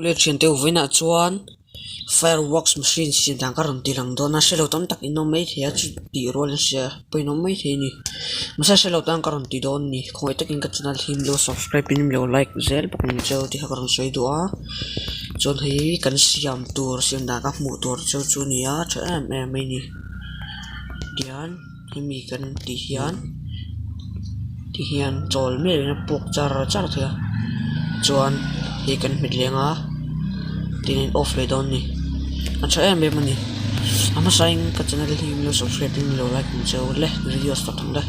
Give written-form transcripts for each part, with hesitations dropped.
Kule chen te uvina chuan fireworks machine sim dang ka ron tilang dona shelo tom tak in no mai thia chu ti rol sia poi no mai the ni masa shelo tang ka ron ti don ni khoi takin ka channel him lo subscribe pin lo like zel pokni chau ti ha ka ron soi do a chon hei kan siam tur sim da ka mu tur chau chu ni a tha em mai ni dian himi kan ti hian chol me na pok char thia chuan hi kan mit lenga tin off le don ni acha em be mani ama saing ka channel him lo subscribe pin lo like min chau le videos ta thang da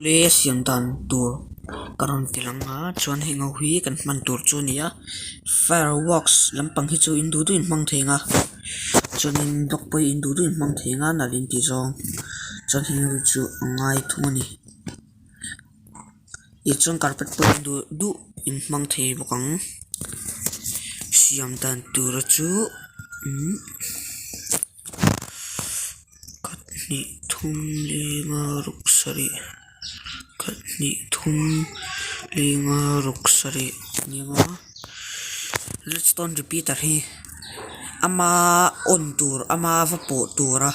le siam dan tur karon tilanga chuan hingo hi kan man tur chu nia fireworks lampang hi chu indu du in mang thenga chuanin dokpoi indu du in mang thenga nalin ti zong chuan hingo chu ngai thumani i chuan carpet poi indu du in mang thei bokang siam dan tur chu katni thum lenga ruksari katni thum lenga ruksari ninga redstone repeater hi ama on tur ama va po tura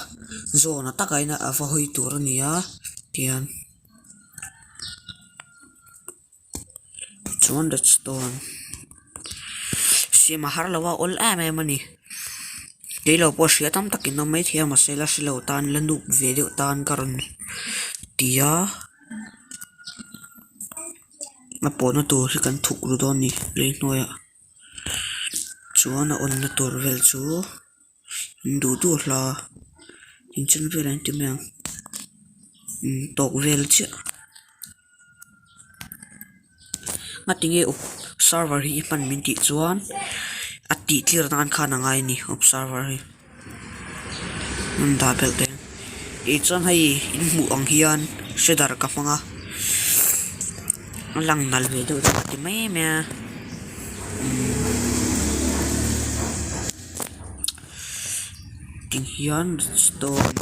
zona takaina ava hoi tur nia tian chuan redstone sima har lawa ol ame mani deilo po sia tam takin no mai thia masela silo tan lanuk video tan karon tia na po na tur hi kan thuk ru don ni le noya chuan on na tur vel chu ndu du hla in chen vel an ti meng tok vel cha ngatinge up server hi pan min ti chuan ati clear nan khana ngai ni up server hi da bel ten e chuan hai in mu ang hian shedar ka manga lang nal ve do ti mai me ting hian stone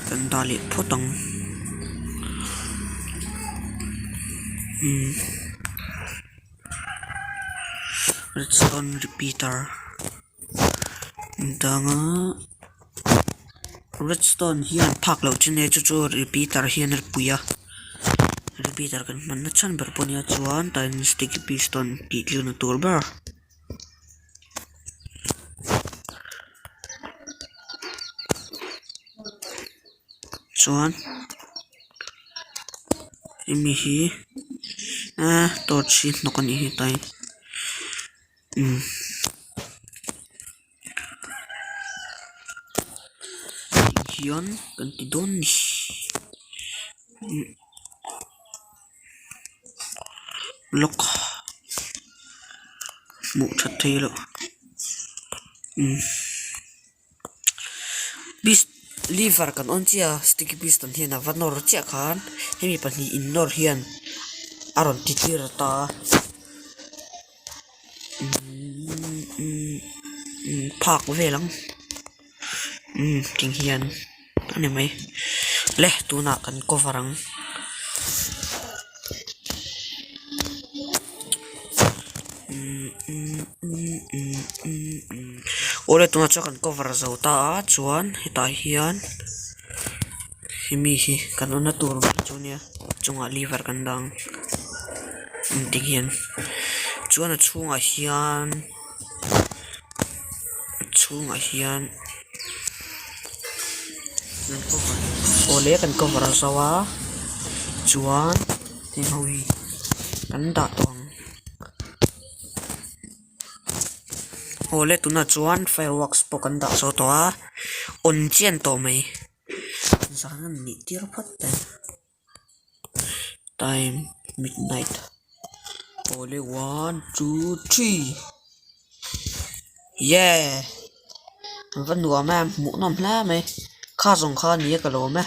kan dali photang redstone repeater danga redstone hian phak lo chine chu repeater hian puya repeater kan man na chan ber ponia chuan tan sticky piston ti tlu tur bar chuan imi hi torch nokani hi tai hian kan ti don ni lock mu that thelo bis lever kan on chia sticky piston hian a vanor chia khan hemi pani innor hian aron titir ta phak velang king hian ani mai le tuna kan coverang ole tuna cha kan cover zauta chuan heta hian himi hi kan ona tur chunia chunga liver kan dang ting hian chuan a chunga hian ole kan cover zawa chuan ting hoi kan da tong ole tuna chuan fireworks pokan da so to a on chen to mai zanan ni tir phat time midnight ole 1 2 3 yeah van nuwa ma mu nom hla mai kha zong kha ni ka lo ma